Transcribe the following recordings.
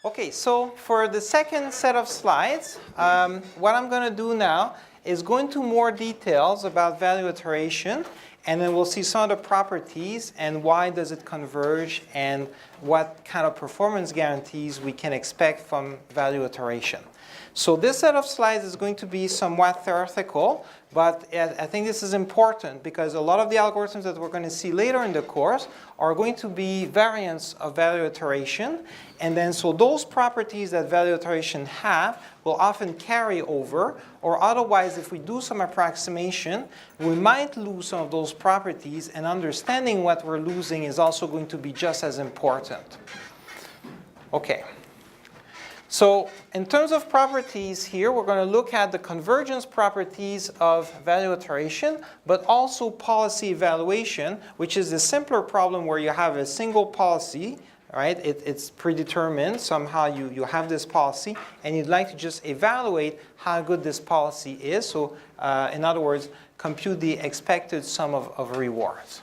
Okay, so for the second set of slides, what I'm going to do now is go into more details about value iteration, and then we'll see some of the properties and why does it converge and what kind of performance guarantees we can expect from value iteration. So this set of slides is going to be somewhat theoretical, but I think this is important because a lot of the algorithms that we're going to see later in the course are going to be variants of value iteration. And then so those properties that value iteration have will often carry over, or otherwise if we do some approximation, we might lose some of those properties, and understanding what we're losing is also going to be just as important. Okay. So in terms of properties here, we're going to look at the convergence properties of value iteration, but also policy evaluation, which is a simpler problem where you have a single policy, right? It's predetermined. Somehow you have this policy, and you'd like to just evaluate how good this policy is. So in other words, compute the expected sum of rewards.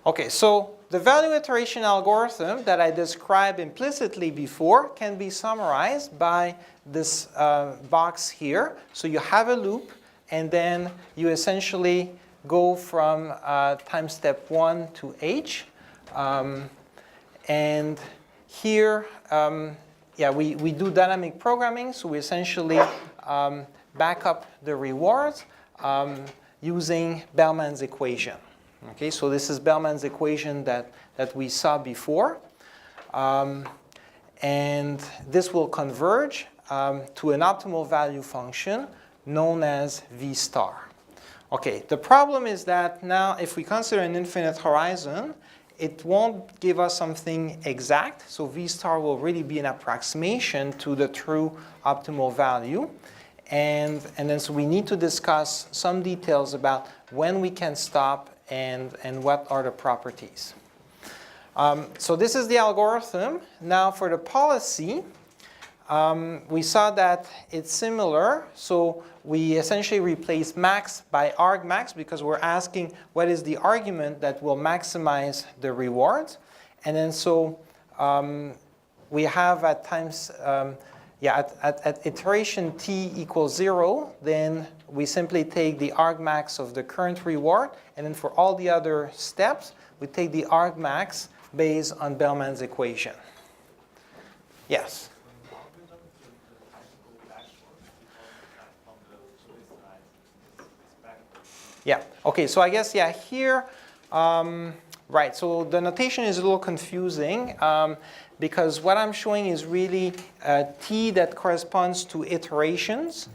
Okay, so the value iteration algorithm that I described implicitly before can be summarized by this box here. So you have a loop, and then you essentially go from time step 1 to h. And here, we do dynamic programming. So we essentially back up the rewards using Bellman's equation. Okay, so this is Bellman's equation that we saw before. And this will converge to an optimal value function known as V star. Okay, the problem is that now if we consider an infinite horizon, it won't give us something exact. So V star will really be an approximation to the true optimal value. And then so we need to discuss some details about when we can stop and what are the properties. So this is the algorithm. Now for the policy, we saw that it's similar. So we essentially replace max by argmax because we're asking what is the argument that will maximize the rewards. And then so we have at times, at iteration t equals 0, then we simply take the argmax of the current reward, and then for all the other steps, we take the argmax based on Bellman's equation. Yes? Yeah, okay, so I guess, here, right, so the notation is a little confusing because what I'm showing is really t that corresponds to iterations.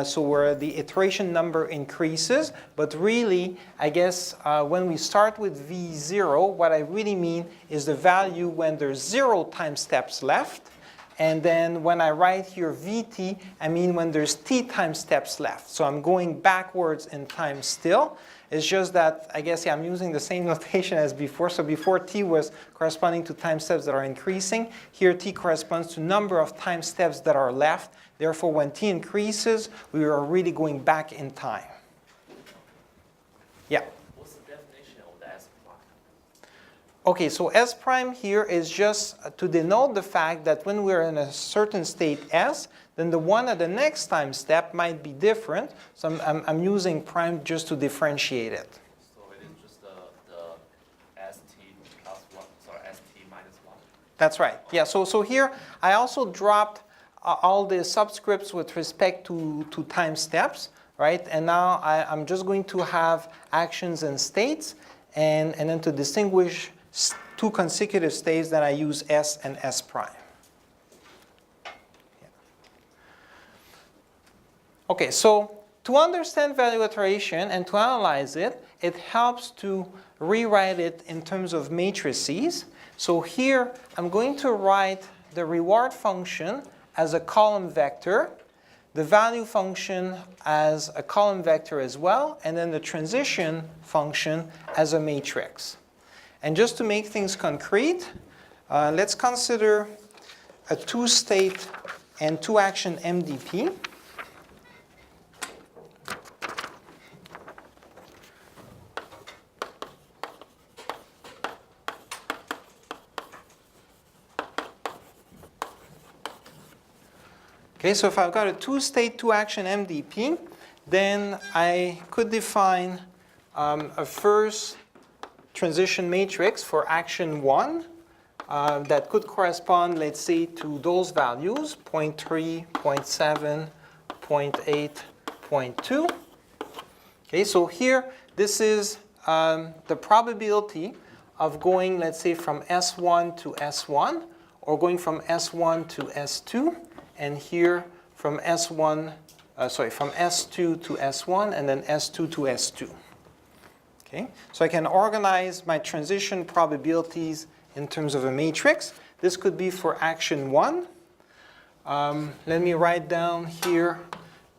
So where the iteration number increases, but really, I guess when we start with V0, what I really mean is the value when there's 0 time steps left. And then when I write here Vt, I mean when there's t time steps left. So I'm going backwards in time still. It's just that, I guess, I'm using the same notation as before. So before t was corresponding to time steps that are increasing. Here t corresponds to number of time steps that are left. Therefore, when t increases, we are really going back in time. Yeah? What's the definition of the S prime? Okay, so S prime here is just to denote the fact that when we're in a certain state S, then the one at the next time step might be different. So I'm using prime just to differentiate it. So it is just the st plus 1, sorry, st minus 1? That's right. Yeah, so here I also dropped all the subscripts with respect to time steps, right? And now I'm just going to have actions and states, and then to distinguish two consecutive states, that I use S and S prime. Yeah. Okay, so to understand value iteration and to analyze it, it helps to rewrite it in terms of matrices. So here I'm going to write the reward function as a column vector, the value function as a column vector as well, and then the transition function as a matrix. And just to make things concrete, let's consider a two-state and two-action MDP. Okay, so if I've got a two-state, two-action MDP, then I could define a first transition matrix for action 1 that could correspond, let's say, to those values, 0.3, 0.7, 0.8, 0.2. Okay, so here, this is the probability of going, let's say, from S1 to S1, or going from S1 to S2, and here from from S2 to S1, and then S2 to S2. Okay, so I can organize my transition probabilities in terms of a matrix. This could be for action 1. Let me write down here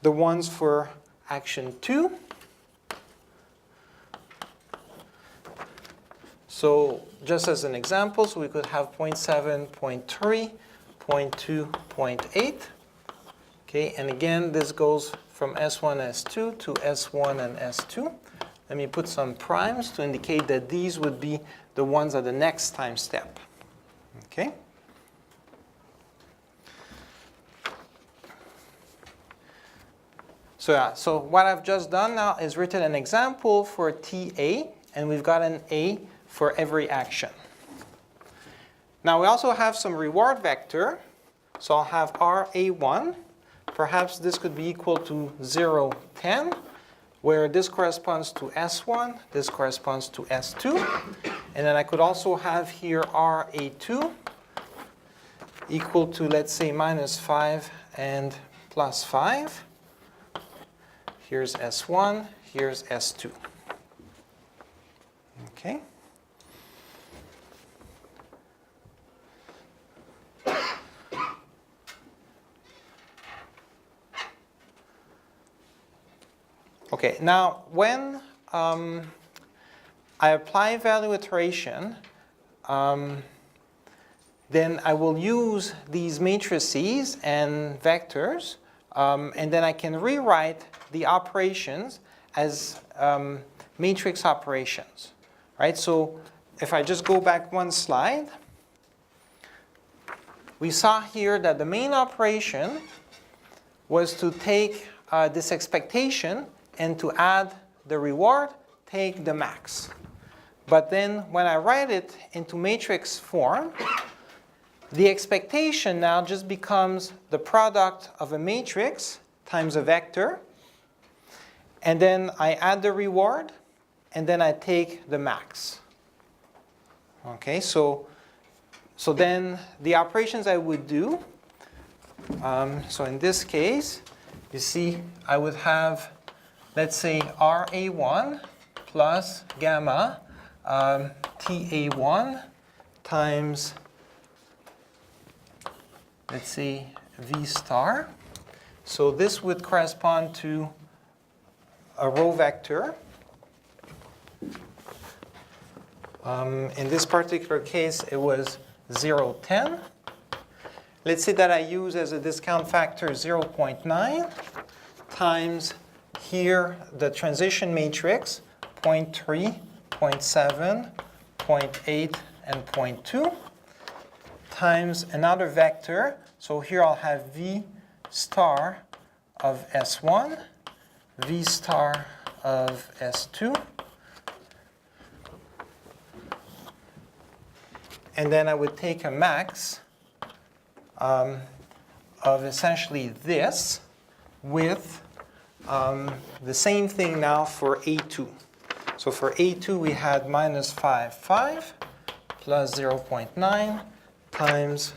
the ones for action 2. So just as an example, so we could have 0.7, 0.3, 0.2, 0.8. Okay, and again, this goes from S1, S2 to S1 and S2. Let me put some primes to indicate that these would be the ones at the next time step. Okay. So what I've just done now is written an example for TA, and we've got an A for every action. Now we also have some reward vector. So I'll have RA1. Perhaps this could be equal to 0, 10, where this corresponds to S1, this corresponds to S2. And then I could also have here RA2 equal to, let's say, -5 and +5. Here's S1, here's S2. Okay. Okay, now when I apply value iteration, then I will use these matrices and vectors, and then I can rewrite the operations as matrix operations, right? So if I just go back one slide, we saw here that the main operation was to take this expectation and to add the reward, take the max. But then when I write it into matrix form, the expectation now just becomes the product of a matrix times a vector, and then I add the reward, and then I take the max. Okay, so then the operations I would do, so in this case, you see I would have, let's say, RA1 plus gamma TA1 times, let's say, V star. So this would correspond to a row vector. In this particular case, it was 0, 10. Let's say that I use as a discount factor 0.9 times here the transition matrix 0.3, 0.7, 0.8, and 0.2 times another vector. So here I'll have V star of S1, V star of S2, and then I would take a max of essentially this with the same thing now for A2. So for A2 we had -5 plus 0.9 times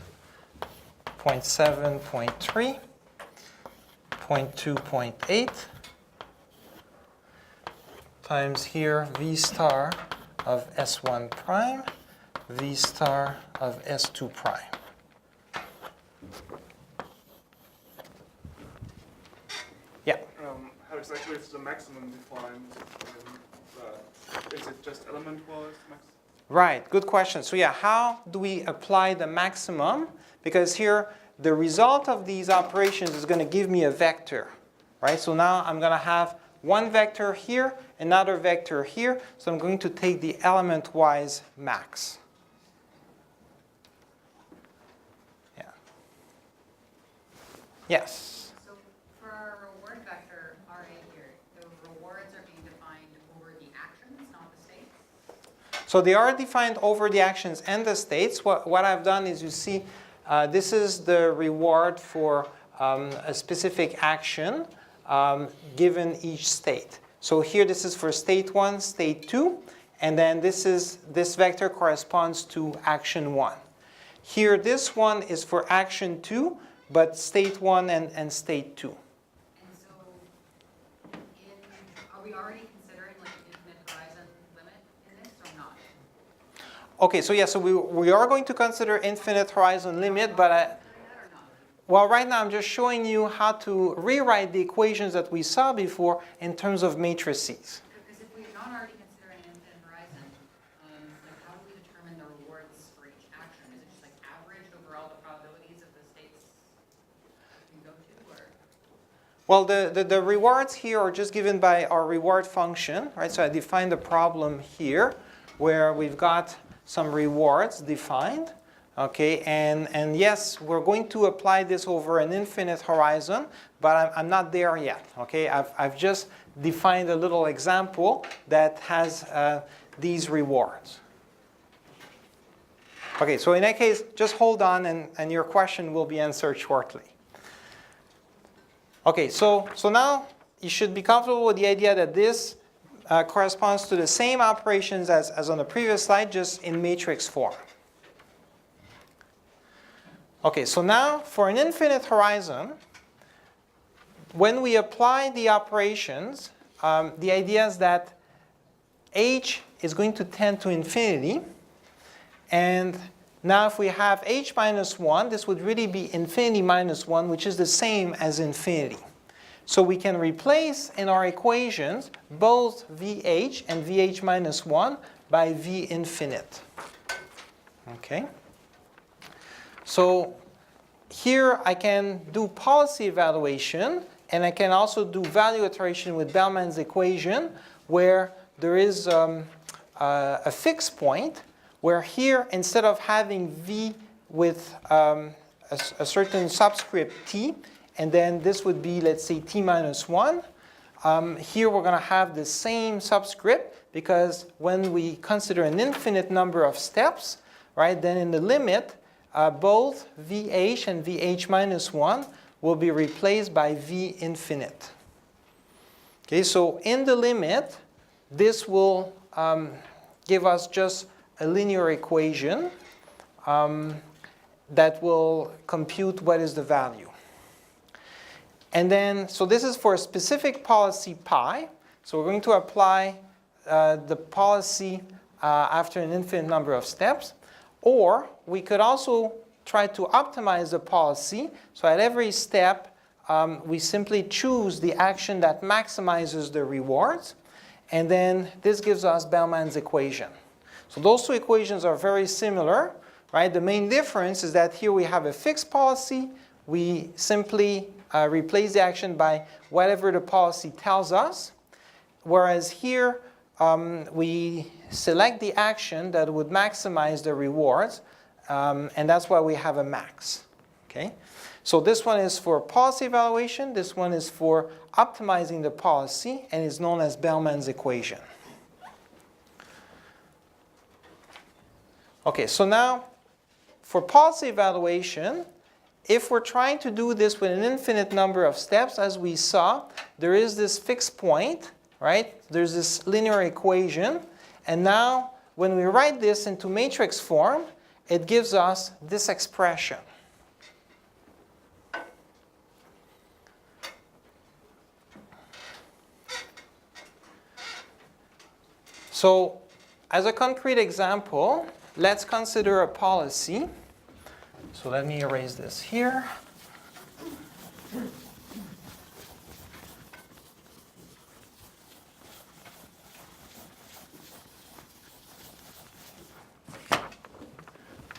0.7, 0.3, 0.2, 0.8 times here V star of S1 prime, V star of S2 prime. Yeah. How exactly is the maximum defined? Is it just element-wise max? Right, good question. So yeah, how do we apply the maximum? Because here, the result of these operations is going to give me a vector, right? So now I'm going to have one vector here, another vector here. So I'm going to take the element-wise max. Yeah. Yes. So for our reward vector RA here, the rewards are being defined over the actions, not the states? So they are defined over the actions and the states. What I've done is, you see, this is the reward for a specific action given each state. So here this is for state 1, state 2, and then this vector corresponds to action 1. Here this one is for action 2, but state 1 and state 2. And so are we already considering like an infinite horizon limit in this or not? Okay, so yeah, so we are going to consider infinite horizon limit, but Considering that or not? well, right now I'm just showing you how to rewrite the equations that we saw before in terms of matrices. Because if we're not already considering an infinite horizon, like how do we determine the rewards for each action? Is it just like averaged over all the probabilities of the states we go to, or? Well, the rewards here are just given by our reward function, right? So I defined the problem here where we've got some rewards defined, okay? And yes, we're going to apply this over an infinite horizon, but I'm not there yet, okay? I've just defined a little example that has these rewards. Okay, so in that case, just hold on and your question will be answered shortly. Okay, so now you should be comfortable with the idea that this corresponds to the same operations as on the previous slide, just in matrix form. Okay, so now for an infinite horizon, when we apply the operations, the idea is that h is going to tend to infinity. And now if we have h minus 1, this would really be infinity minus 1, which is the same as infinity. So we can replace in our equations both vh and vh minus 1 by v infinite. Okay? So here I can do policy evaluation, and I can also do value iteration with Bellman's equation, where there is a fixed point, where here instead of having v with a certain subscript t, and then this would be, let's say, t minus 1. Here we're going to have the same subscript, because when we consider an infinite number of steps, right, then in the limit, both vh and vh minus 1 will be replaced by v infinite. Okay, so in the limit, this will give us just a linear equation that will compute what is the value. And then, so this is for a specific policy pi. So we're going to apply the policy after an infinite number of steps. Or we could also try to optimize the policy. So at every step, we simply choose the action that maximizes the rewards. And then this gives us Bellman's equation. So those two equations are very similar, right? The main difference is that here we have a fixed policy. We simply replace the action by whatever the policy tells us. Whereas here, we select the action that would maximize the rewards, and that's why we have a max. Okay? So this one is for policy evaluation, this one is for optimizing the policy, and is known as Bellman's equation. Okay, so now for policy evaluation, if we're trying to do this with an infinite number of steps, as we saw, there is this fixed point, right? There's this linear equation. And now, when we write this into matrix form, it gives us this expression. So, as a concrete example, let's consider a policy. So let me erase this here.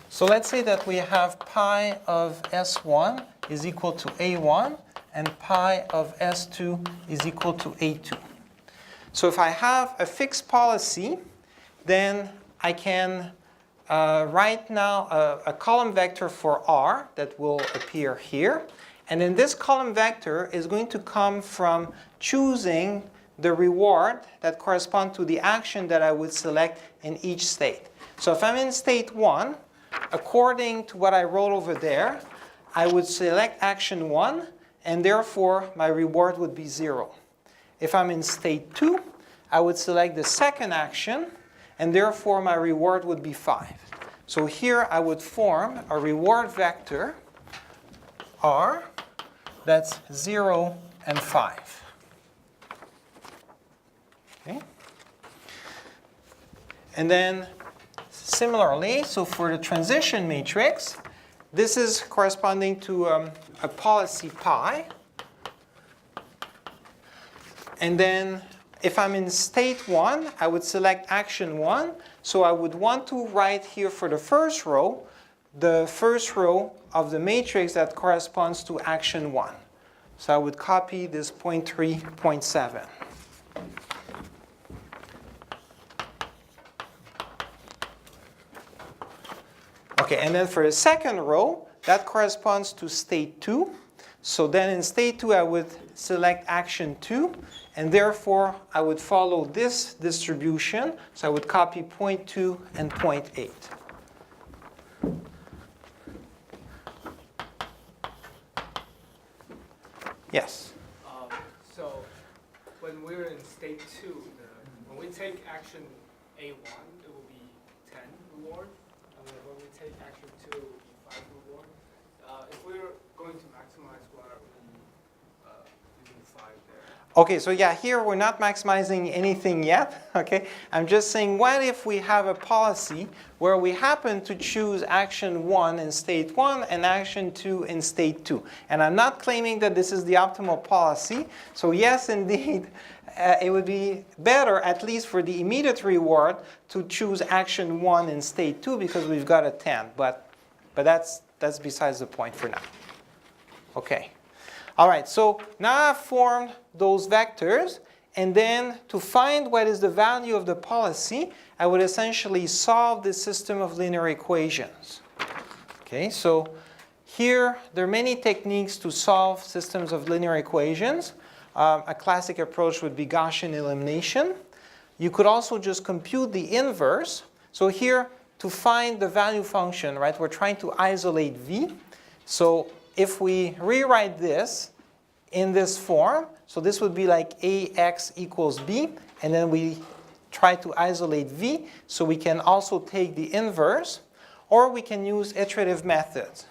So let's say that we have pi of S1 is equal to A1, and pi of S2 is equal to A2. So if I have a fixed policy, then I can write now a column vector for R that will appear here. And then this column vector is going to come from choosing the reward that corresponds to the action that I would select in each state. So if I'm in state 1, according to what I wrote over there, I would select action 1, and therefore my reward would be 0. If I'm in state 2, I would select the second action, and therefore my reward would be 5. So here I would form a reward vector R that's 0 and 5. Okay. And then similarly, so for the transition matrix, this is corresponding to a policy pi. And then if I'm in state 1, I would select action 1. So I would want to write here for the first row of the matrix that corresponds to action 1. So I would copy this 0.3, 0.7. Okay, and then for the second row, that corresponds to state 2. So then in state 2, I would select action 2, and therefore I would follow this distribution. So I would copy 0.2 and 0.8. Yes? So when we're in state 2, when we take action A1, it will be 10 reward. And then when we take action 2, it will be 5 reward. If we're going to maximize, why are we using 5 there? Okay, so yeah, here we're not maximizing anything yet, okay? I'm just saying, what if we have a policy where we happen to choose action 1 in state 1 and action 2 in state 2? And I'm not claiming that this is the optimal policy. So yes, indeed, it would be better, at least for the immediate reward, to choose action 1 in state 2 because we've got a 10. But that's besides the point for now. Okay. All right, so now I've formed those vectors, and then to find what is the value of the policy, I would essentially solve this system of linear equations. Okay, so here there are many techniques to solve systems of linear equations. A classic approach would be Gaussian elimination. You could also just compute the inverse. So here, to find the value function, right, we're trying to isolate v. So if we rewrite this in this form, so this would be like ax equals b, and then we try to isolate v, so we can also take the inverse, or we can use iterative methods.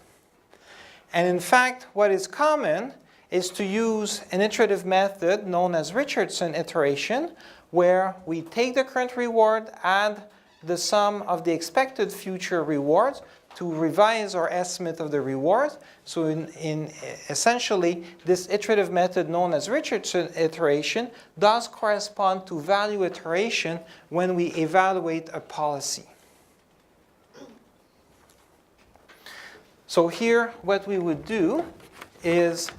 And in fact, what is common is to use an iterative method known as Richardson iteration, where we take the current reward, add the sum of the expected future rewards to revise our estimate of the rewards. So in essentially, this iterative method known as Richardson iteration does correspond to value iteration when we evaluate a policy. So here, what we would do is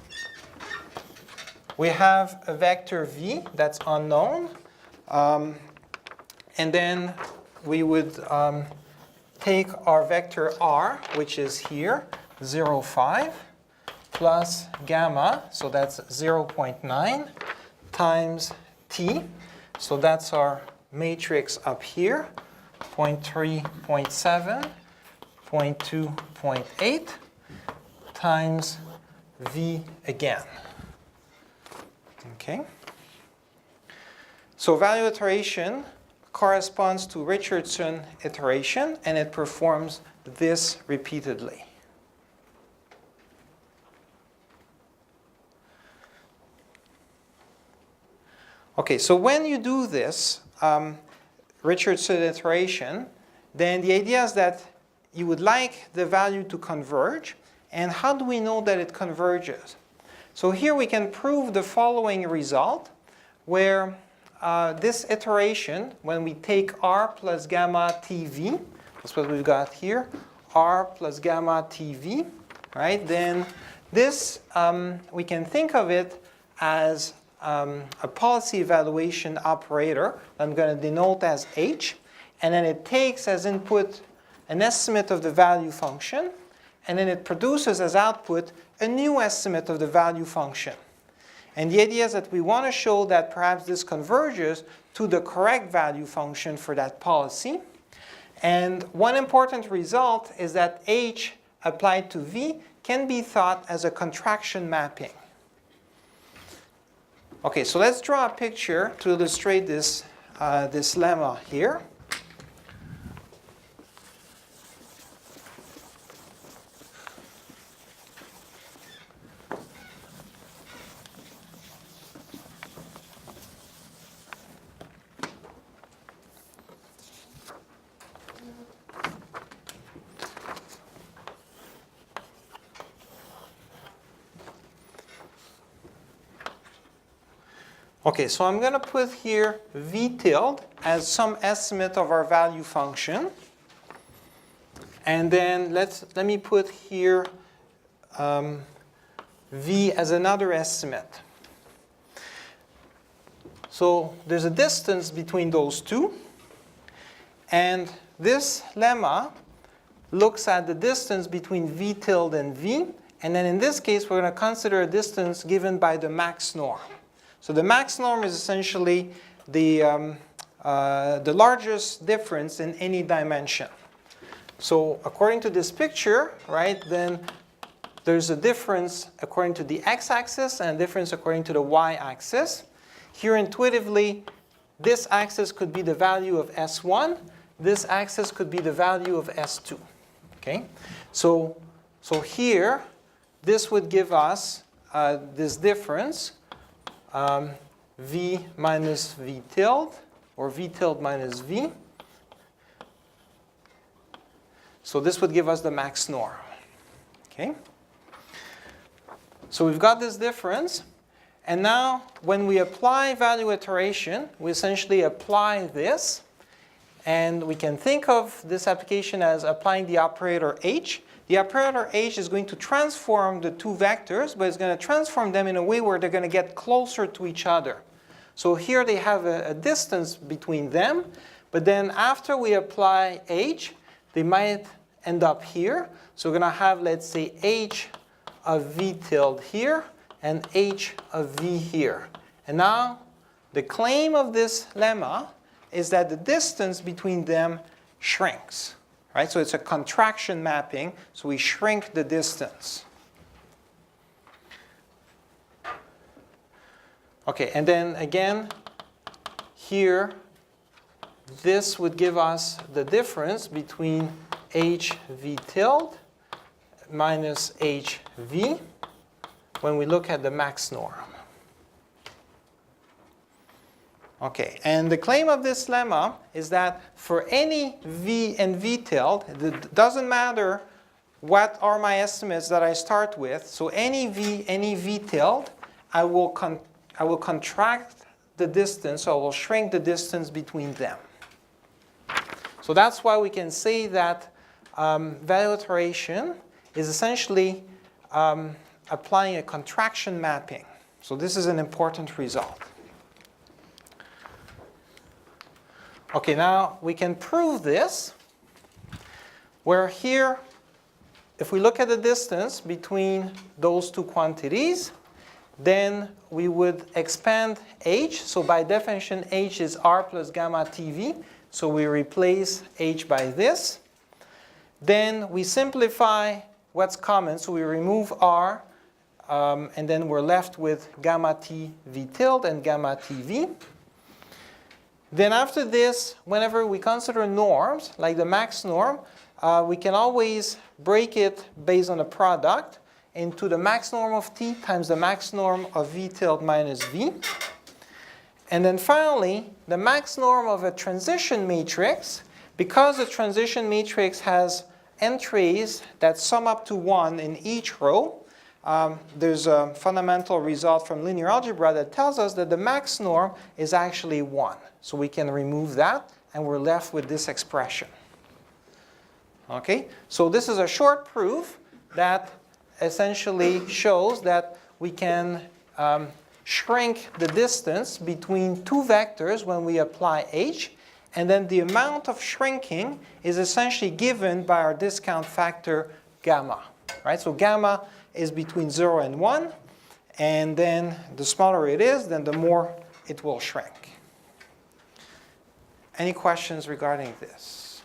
we have a vector v that's unknown, and then we would take our vector r, which is here, 0, 5, plus gamma, so that's 0.9, times t. So that's our matrix up here, 0.3, 0.7, 0.2, 0.8, times v again. Okay? So value iteration corresponds to Richardson iteration, and it performs this repeatedly. Okay, so when you do this Richardson iteration, then the idea is that you would like the value to converge. And how do we know that it converges? So here we can prove the following result, where this iteration, when we take r plus gamma tv, that's what we've got here, r plus gamma tv, right? Then this, we can think of it as a policy evaluation operator I'm going to denote as h, and then it takes as input an estimate of the value function, and then it produces as output a new estimate of the value function. And the idea is that we want to show that perhaps this converges to the correct value function for that policy. And one important result is that H applied to V can be thought as a contraction mapping. Okay, so let's draw a picture to illustrate this, this lemma here. Okay, so I'm going to put here v tilde as some estimate of our value function. And then let me put here v as another estimate. So there's a distance between those two. And this lemma looks at the distance between v tilde and v. And then in this case, we're going to consider a distance given by the max norm. So the max norm is essentially the largest difference in any dimension. So according to this picture, right, then there's a difference according to the x-axis and a difference according to the y-axis. Here intuitively, this axis could be the value of S1. This axis could be the value of S2. Okay? So here, this would give us this difference. V minus V tilde, or V tilde minus V. So this would give us the max norm. Okay? So we've got this difference. And now when we apply value iteration, we essentially apply this. And we can think of this application as applying the operator H. The operator H is going to transform the two vectors, but it's going to transform them in a way where they're going to get closer to each other. So here they have a distance between them, but then after we apply H, they might end up here. So we're going to have, let's say, H of V tilde here and H of V here. And now the claim of this lemma is that the distance between them shrinks. Right? So it's a contraction mapping, so we shrink the distance. Okay, and then again, here, this would give us the difference between HV tilde minus HV when we look at the max norm. Okay, and the claim of this lemma is that for any v and v tilde, it doesn't matter what are my estimates that I start with. So any v tilde, I will contract the distance, so I will shrink the distance between them. So that's why we can say that value iteration is essentially applying a contraction mapping. So this is an important result. Okay, now we can prove this, where here, if we look at the distance between those two quantities, then we would expand H. So by definition, H is R plus gamma TV. So we replace H by this. Then we simplify what's common. So we remove R, and then we're left with gamma T V tilde and gamma TV. Then after this, whenever we consider norms, like the max norm, we can always break it based on a product into the max norm of T times the max norm of V tilde minus V. And then finally, the max norm of a transition matrix, because the transition matrix has entries that sum up to 1 in each row, there's a fundamental result from linear algebra that tells us that the max norm is actually 1. So we can remove that, and we're left with this expression. Okay? So this is a short proof that essentially shows that we can shrink the distance between two vectors when we apply H, and then the amount of shrinking is essentially given by our discount factor gamma. right? So gamma is between 0 and 1, and then the smaller it is, then the more it will shrink. Any questions regarding this?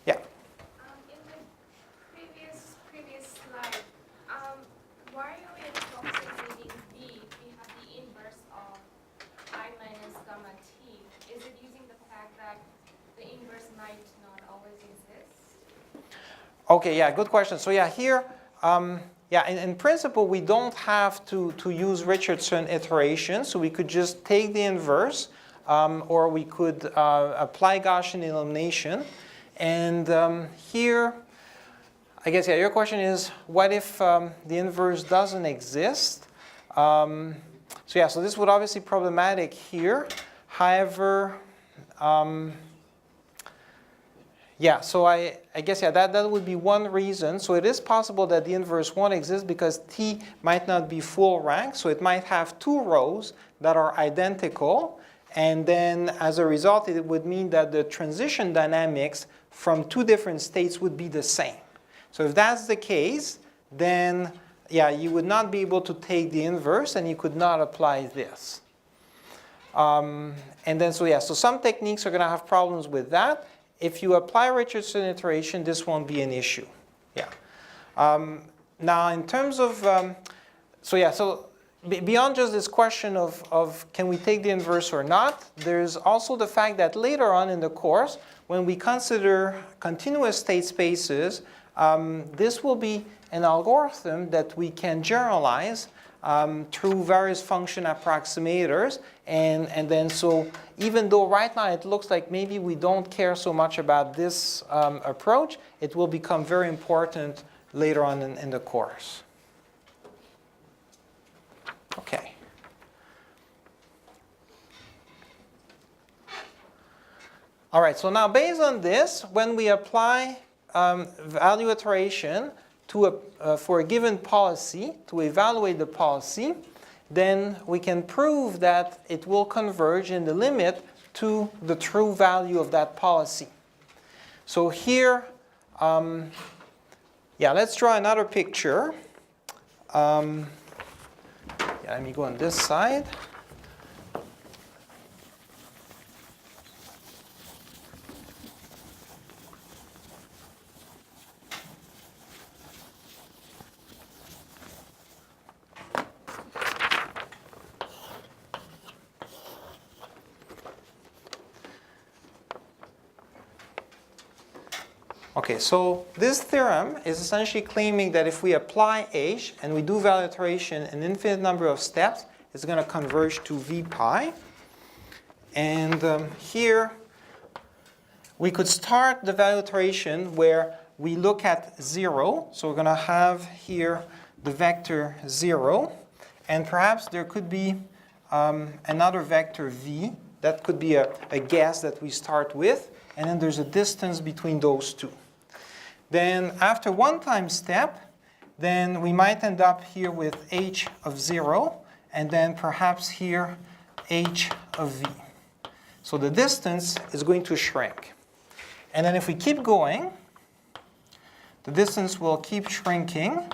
Yeah. In the previous slide, why are we approximating V? We have the inverse of I minus gamma t. Is it using the fact that the inverse might not always exist? Okay, yeah, good question. So yeah, here, yeah, in principle, we don't have to use Richardson iteration, so we could just take the inverse, or we could apply Gaussian elimination. And here, I guess, yeah, your question is, what if the inverse doesn't exist? So yeah, so this would obviously be problematic here. However, yeah, so I guess, yeah, that would be one reason. So it is possible that the inverse won't exist because T might not be full rank. So it might have two rows that are identical. And then as a result, it would mean that the transition dynamics from two different states would be the same. So if that's the case, then, yeah, you would not be able to take the inverse and you could not apply this. And then, so yeah, so some techniques are going to have problems with that. If you apply Richardson iteration, this won't be an issue. Yeah. Now, in terms of, so yeah, so beyond just this question of can we take the inverse or not, there's also the fact that later on in the course, when we consider continuous state spaces, this will be an algorithm that we can generalize through various function approximators. And then so even though right now it looks like maybe we don't care so much about this approach, it will become very important later on in the course. Okay. All right, so now based on this, when we apply value iteration for a given policy, to evaluate the policy, then we can prove that it will converge in the limit to the true value of that policy. So here, yeah, let's draw another picture. Yeah, let me go on this side. Okay, so this theorem is essentially claiming that if we apply H and we do value iteration an infinite number of steps, it's going to converge to V pi. And here we could start the value iteration where we look at 0. So we're going to have here the vector 0. And perhaps there could be another vector V. That could be a guess that we start with. And then there's a distance between those two. Then after one time step, then we might end up here with H of 0, and then perhaps here H of V. So the distance is going to shrink. And then if we keep going, the distance will keep shrinking.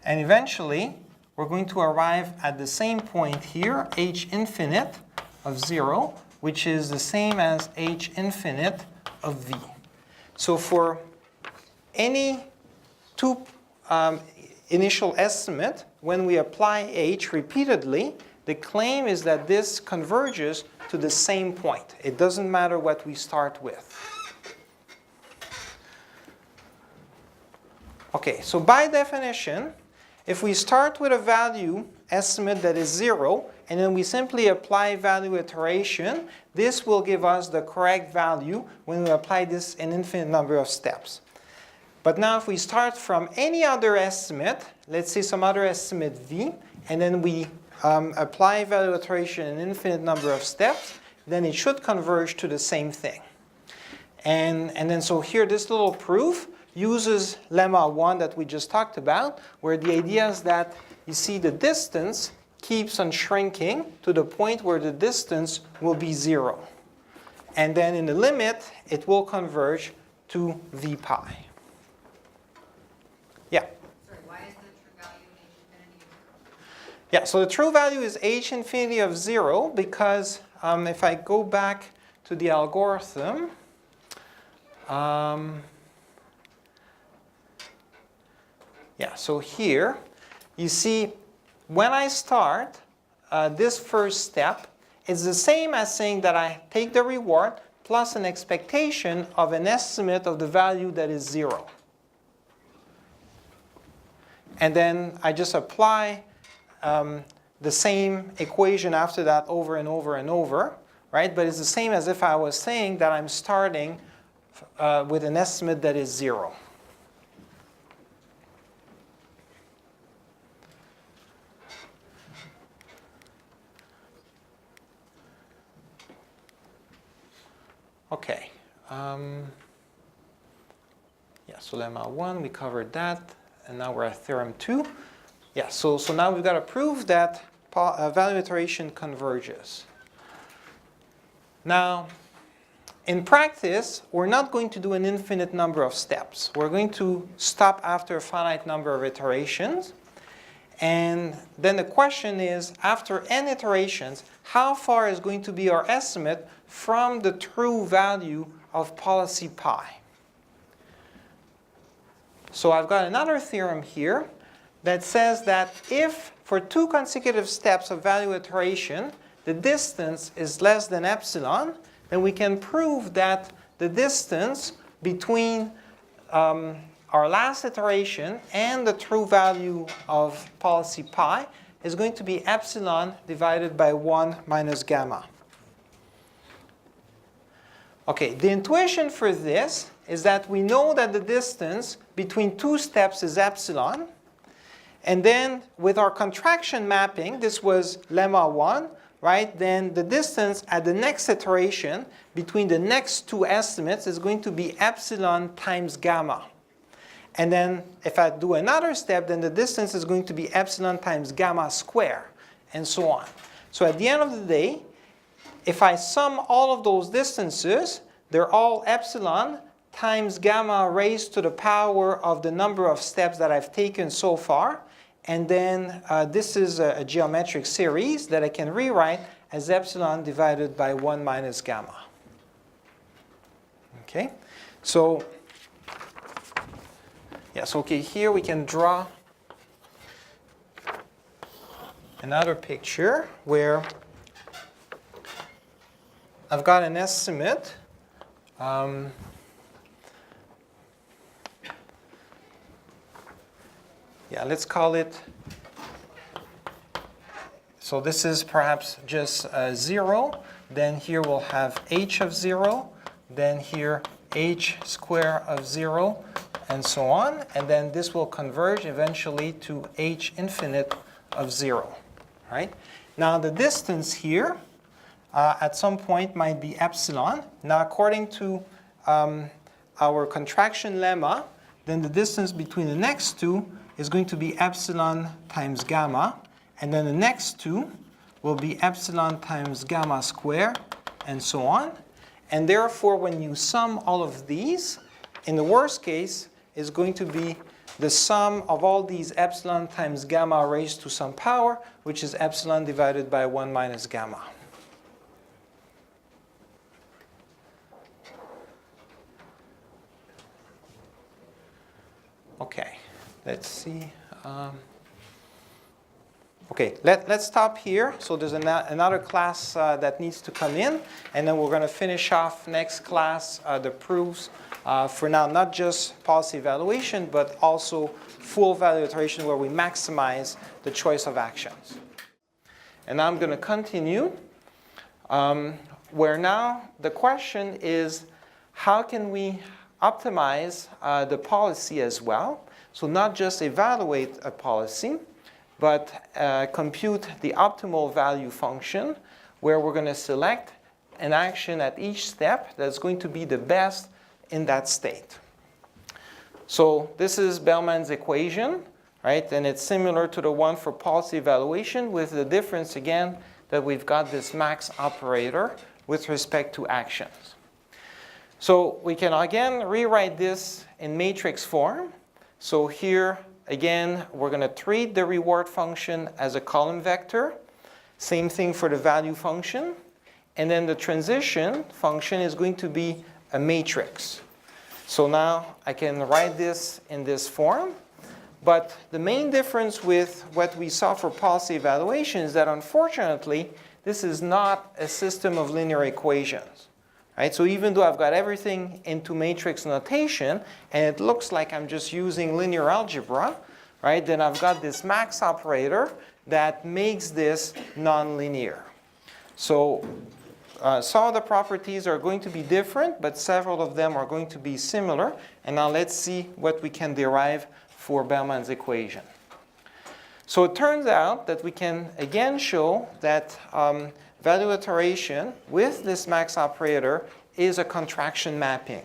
And eventually, we're going to arrive at the same point here, H infinite of 0, which is the same as H infinite of V. So for any two initial estimate, when we apply H repeatedly, the claim is that this converges to the same point. It doesn't matter what we start with. Okay, so by definition, if we start with a value estimate that is 0, and then we simply apply value iteration, this will give us the correct value when we apply this an infinite number of steps. But now if we start from any other estimate, let's say some other estimate V, and then we apply value iteration an infinite number of steps, then it should converge to the same thing. And then so here this little proof uses lemma 1 that we just talked about, where the idea is that you see the distance keeps on shrinking to the point where the distance will be 0. And then in the limit, it will converge to v pi. Yeah? Sorry, why is the true value of h infinity? Yeah, so the true value is h infinity of 0 because if I go back to the algorithm, yeah, so here you see when I start this first step, it's the same as saying that I take the reward plus an expectation of an estimate of the value that is 0. And then I just apply the same equation after that over and over and over, right? But it's the same as if I was saying that I'm starting with an estimate that is 0. Okay. Yeah, so lemma 1, we covered that. And now we're at theorem 2. Yeah, so now we've got to prove that value iteration converges. Now, in practice, we're not going to do an infinite number of steps. We're going to stop after a finite number of iterations. And then the question is, after n iterations, how far is going to be our estimate from the true value of policy pi? So I've got another theorem here that says that if for 2 consecutive steps of value iteration, the distance is less than epsilon, then we can prove that the distance between our last iteration and the true value of policy pi is going to be epsilon divided by 1 minus gamma. Okay, the intuition for this is that we know that the distance between 2 steps is epsilon. And then with our contraction mapping, this was lemma 1, right? Then the distance at the next iteration between the next 2 estimates is going to be epsilon times gamma. And then if I do another step, then the distance is going to be epsilon times gamma square, and so on. So at the end of the day, if I sum all of those distances, they're all epsilon times gamma raised to the power of the number of steps that I've taken so far. And then this is a geometric series that I can rewrite as epsilon divided by 1 minus gamma. Okay, so yes, okay, here we can draw another picture where I've got an estimate. Yeah, let's call it, so this is perhaps just 0. Then here we'll have h of 0. Then here h square of 0, and so on. And then this will converge eventually to h infinite of 0. Right? Now the distance here at some point might be epsilon. Now according to our contraction lemma, then the distance between the next 2 is going to be epsilon times gamma, and then the next 2 will be epsilon times gamma square, and so on. And therefore, when you sum all of these, in the worst case, is going to be the sum of all these epsilon times gamma raised to some power, which is epsilon divided by 1 minus gamma. Okay, let's see. Okay, let's stop here. So there's another class that needs to come in, and then we're going to finish off next class the proofs for now, not just policy evaluation, but also full value iteration where we maximize the choice of actions. And now I'm going to continue, where now the question is, how can we optimize the policy as well? So not just evaluate a policy, but compute the optimal value function, where we're going to select an action at each step that's going to be the best in that state. So this is Bellman's equation, right? And it's similar to the one for policy evaluation, with the difference again that we've got this max operator with respect to actions. So we can again rewrite this in matrix form. So here again we're going to treat the reward function as a column vector. Same thing for the value function. And then the transition function is going to be a matrix. So now I can write this in this form. But the main difference with what we saw for policy evaluation is that unfortunately, this is not a system of linear equations. Right? So even though I've got everything into matrix notation, and it looks like I'm just using linear algebra, right, then I've got this max operator that makes this nonlinear. So some of the properties are going to be different, but several of them are going to be similar. And now let's see what we can derive for Bellman's equation. So it turns out that we can again show that value iteration with this max operator is a contraction mapping.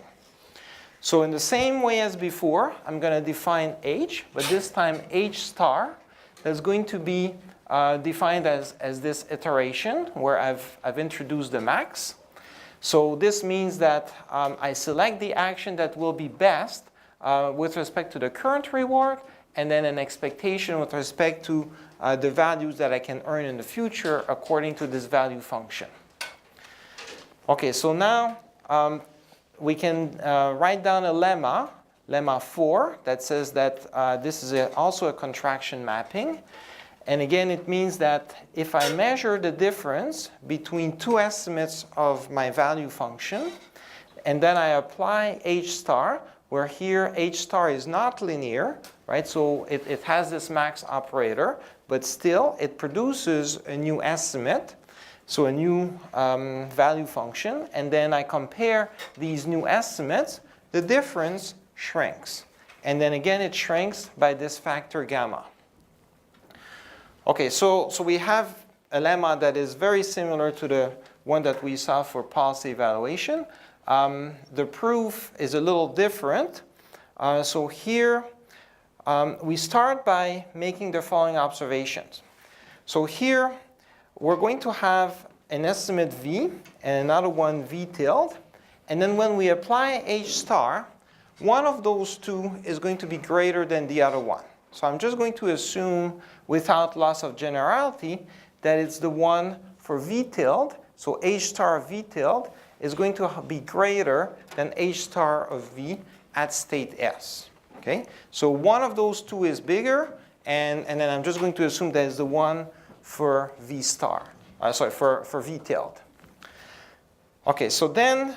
So in the same way as before, I'm going to define H, but this time H star is going to be defined as this iteration where I've introduced the max. So this means that I select the action that will be best with respect to the current reward, and then an expectation with respect to the values that I can earn in the future according to this value function. Okay, so now we can write down a lemma, lemma 4, that says that this is also a contraction mapping. And again, it means that if I measure the difference between two estimates of my value function, and then I apply H star, where here H star is not linear, right? So it has this max operator, but still it produces a new estimate, so a new value function, and then I compare these new estimates, the difference shrinks. And then again it shrinks by this factor gamma. Okay, so we have a lemma that is very similar to the one that we saw for policy evaluation. The proof is a little different. So here we start by making the following observations. So here we're going to have an estimate V and another one V tilde. And then when we apply H star, one of those two is going to be greater than the other one. So I'm just going to assume without loss of generality that it's the one for V tilde. So H star of V tilde is going to be greater than H star of V at state S. Okay? So one of those two is bigger, and then I'm just going to assume that is the one for V star. For V tilde. Okay, so then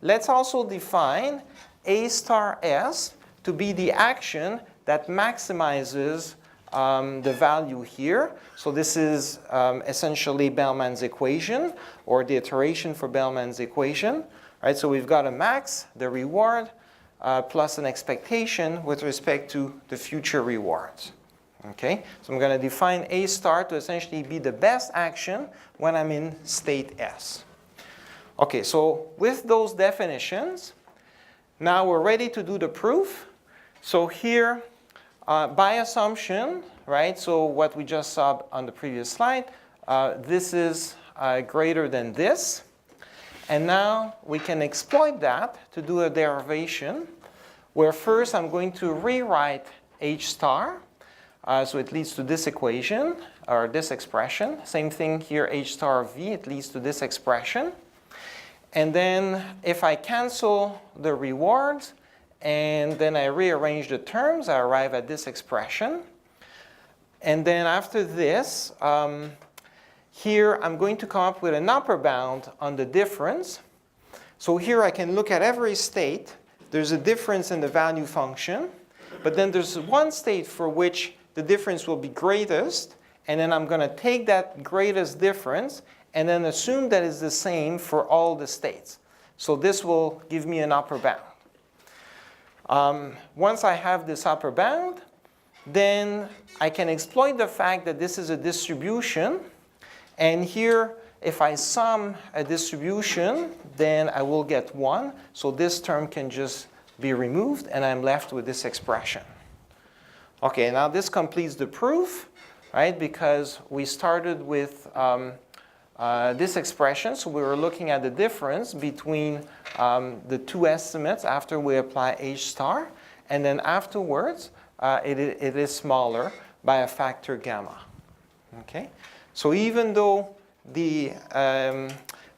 let's also define A star S to be the action that maximizes the value here. So this is essentially Bellman's equation, or the iteration for Bellman's equation. Right? So we've got a max, the reward, plus an expectation with respect to the future rewards. Okay? So I'm going to define A star to essentially be the best action when I'm in state S. Okay, so with those definitions, now we're ready to do the proof. So here, by assumption, right, so what we just saw on the previous slide, this is greater than this. And now we can exploit that to do a derivation, where first I'm going to rewrite H star. So it leads to this equation, or this expression. Same thing here, H star of V, it leads to this expression. And then if I cancel the rewards, and then I rearrange the terms, I arrive at this expression. And then after this, here I'm going to come up with an upper bound on the difference. So here I can look at every state. There's a difference in the value function, but then there's one state for which the difference will be greatest, and then I'm going to take that greatest difference and then assume that it's the same for all the states. So this will give me an upper bound. Once I have this upper bound, then I can exploit the fact that this is a distribution. And here, if I sum a distribution, then I will get 1. So this term can just be removed, and I'm left with this expression. Okay, now this completes the proof, right? Because we started with this expression, so we were looking at the difference between the two estimates after we apply H star, and then afterwards it is smaller by a factor gamma. Okay, so even though the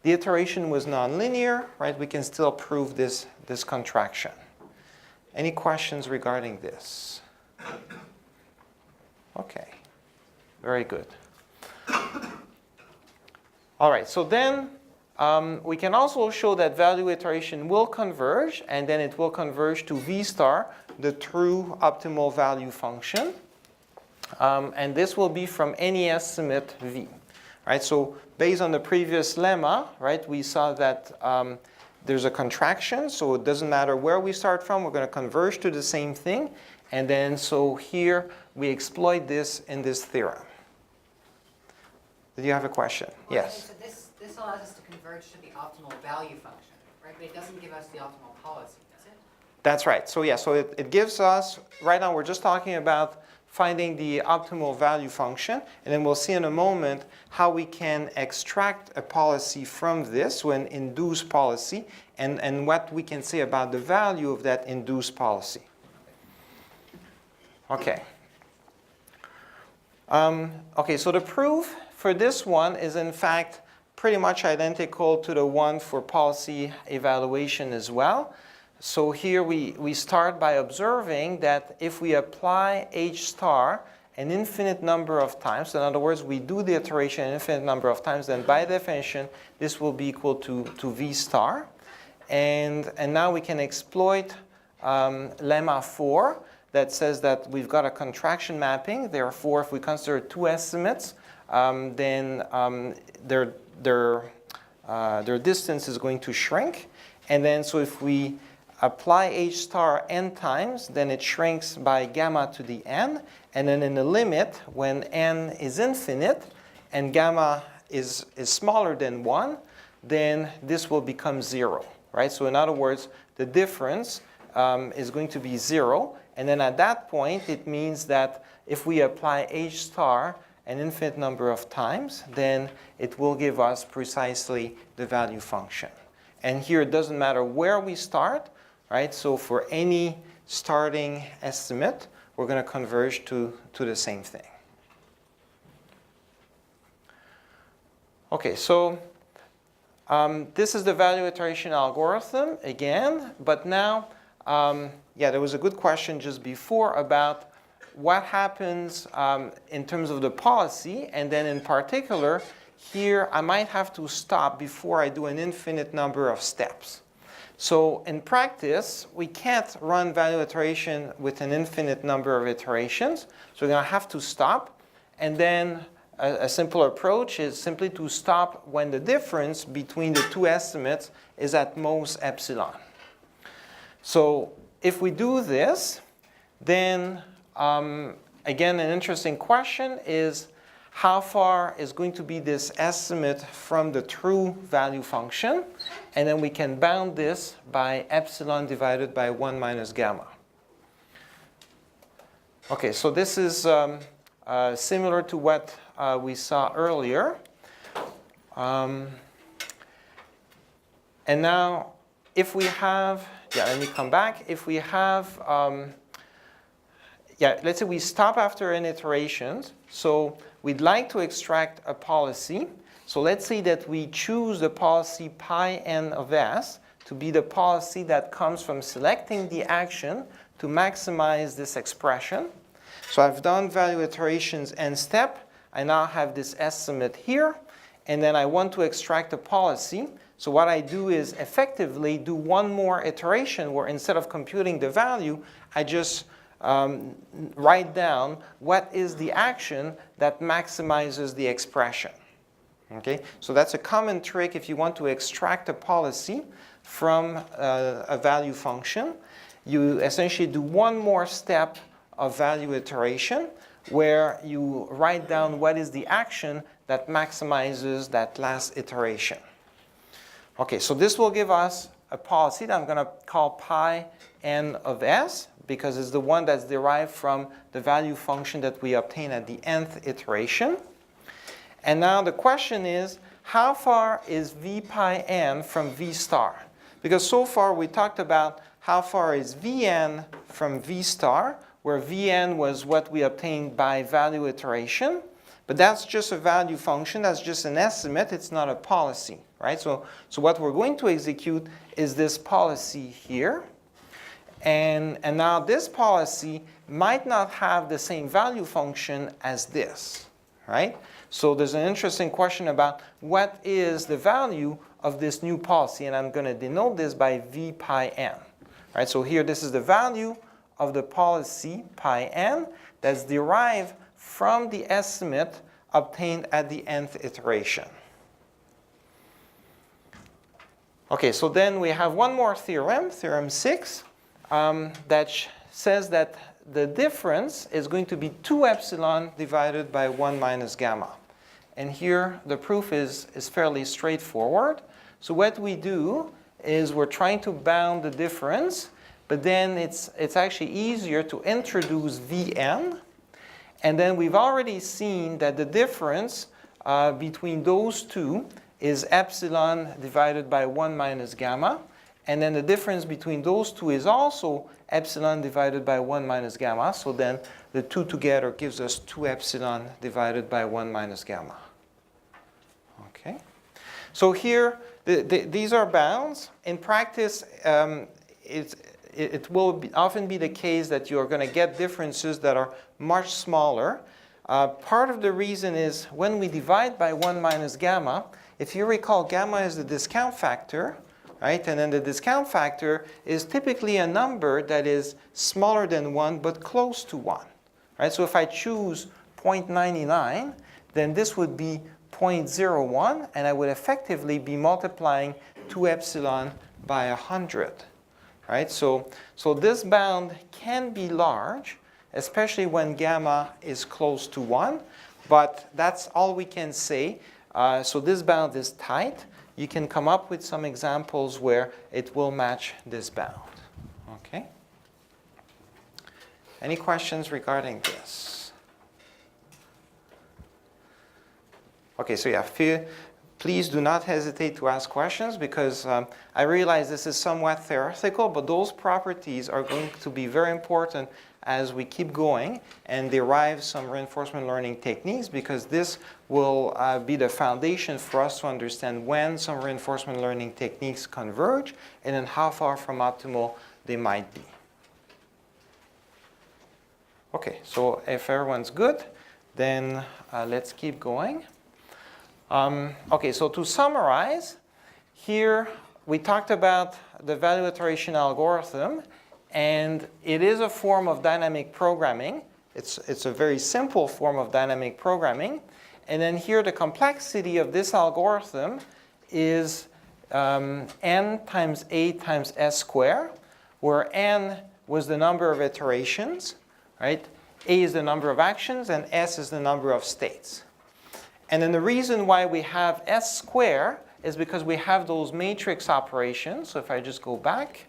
iteration was nonlinear, right, we can still prove this contraction. Any questions regarding this? Okay, very good. All right, so then we can also show that value iteration will converge, and then it will converge to V star, the true optimal value function. And this will be from any estimate V. Right, so based on the previous lemma, right, we saw that there's a contraction, so it doesn't matter where we start from, we're going to converge to the same thing. And then so here we exploit this in this theorem. Did you have a question? Well, Yes. so this allows us to converge to the optimal value function, right? But it doesn't give us the optimal policy, does it? That's right. So yeah, so it gives us, right now we're just talking about finding the optimal value function, and then we'll see in a moment how we can extract a policy from this, so an induced policy, and what we can say about the value of that induced policy. Okay. Okay, so the proof for this one is in fact pretty much identical to the one for policy evaluation as well. So here we start by observing that if we apply H star an infinite number of times, so in other words, we do the iteration an infinite number of times, then by definition, this will be equal to V star. And now we can exploit lemma 4 that says that we've got a contraction mapping. Therefore, if we consider two estimates, then their distance is going to shrink. And then so if we apply H star n times, then it shrinks by gamma to the n. And then in the limit, when n is infinite and gamma is smaller than 1, then this will become 0. Right? So in other words, the difference is going to be 0. And then at that point, it means that if we apply H star an infinite number of times, then it will give us precisely the value function. And here it doesn't matter where we start, right? So for any starting estimate, we're going to converge to the same thing. Okay, so this is the value iteration algorithm again, but now, yeah, there was a good question just before about what happens in terms of the policy, and then in particular, here I might have to stop before I do an infinite number of steps. So in practice, we can't run value iteration with an infinite number of iterations. So we're going to have to stop. And then a simple approach is simply to stop when the difference between the two estimates is at most epsilon. So if we do this, then again, an interesting question is how far is going to be this estimate from the true value function? And then we can bound this by epsilon divided by 1 minus gamma. Okay, so this is similar to what we saw earlier. And now, if we have, yeah, let me come back. If we have, yeah, let's say we stop after n iterations. So we'd like to extract a policy. So let's say that we choose the policy pi n of s to be the policy that comes from selecting the action to maximize this expression. So I've done value iterations n step. I now have this estimate here. And then I want to extract a policy. So what I do is effectively do one more iteration where instead of computing the value, I just write down what is the action that maximizes the expression. Okay? So that's a common trick if you want to extract a policy from a value function. You essentially do one more step of value iteration where you write down what is the action that maximizes that last iteration. Okay, so this will give us a policy that I'm going to call pi n of s because it's the one that's derived from the value function that we obtain at the nth iteration. And now the question is, how far is v pi n from v star? Because so far we talked about how far is vn from v star, where vn was what we obtained by value iteration. But that's just a value function, that's just an estimate, it's not a policy, right? So what we're going to execute is this policy here. And now this policy might not have the same value function as this, right? So there's an interesting question about what is the value of this new policy, and I'm going to denote this by v pi n. Right? So here this is the value of the policy pi n that's derived from the estimate obtained at the nth iteration. Okay, so then we have one more theorem, theorem 6, that says that the difference is going to be 2 epsilon divided by 1 minus gamma. And here the proof is fairly straightforward. So what we do is we're trying to bound the difference, but then it's actually easier to introduce Vn. And then we've already seen that the difference between those two is epsilon divided by 1 minus gamma. And then the difference between those two is also epsilon divided by 1 minus gamma. So then the two together gives us 2 epsilon divided by 1 minus gamma. Okay. So here, these are bounds. In practice, it will often be the case that you are going to get differences that are much smaller. Part of the reason is when we divide by 1 minus gamma, if you recall, gamma is the discount factor, right? And then the discount factor is typically a number that is smaller than 1 but close to 1, right? So if I choose 0.99, then this would be 0.01, and I would effectively be multiplying 2 epsilon by 100. Right? So this bound can be large, especially when gamma is close to 1, but that's all we can say. So this bound is tight. You can come up with some examples where it will match this bound. Okay? Any questions regarding this? Okay, so yeah, please do not hesitate to ask questions, because I realize this is somewhat theoretical, but those properties are going to be very important as we keep going and derive some reinforcement learning techniques, because this will be the foundation for us to understand when some reinforcement learning techniques converge and then how far from optimal they might be. Okay, so if everyone's good, then let's keep going. Okay, so to summarize, here we talked about the value iteration algorithm, and it is a form of dynamic programming. It's a very simple form of dynamic programming. And then here the complexity of this algorithm is n times a times s squared, where n was the number of iterations, right? A is the number of actions, and s is the number of states. And then the reason why we have s squared is because we have those matrix operations. So if I just go back,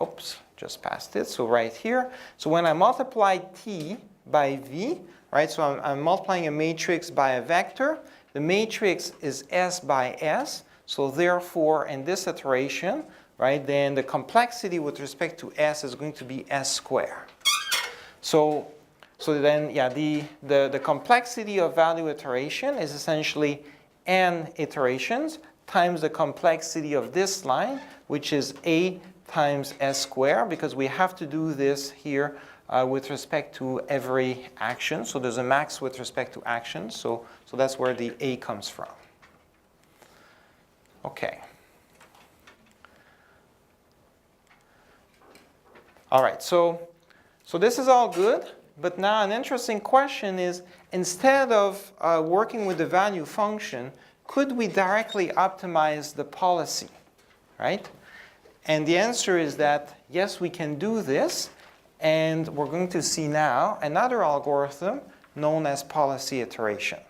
oops, just passed it. So right here. So when I multiply t by v, right? So I'm multiplying a matrix by a vector. The matrix is s by s. So therefore, in this iteration, right, then the complexity with respect to s is going to be s squared. So then, yeah, the complexity of value iteration is essentially n iterations times the complexity of this line, which is a times s squared, because we have to do this here with respect to every action. So there's a max with respect to action. So that's where the a comes from. Okay. All right, so this is all good. But now an interesting question is, instead of working with the value function, could we directly optimize the policy, right? And the answer is that, yes, we can do this. And we're going to see now another algorithm known as policy iteration.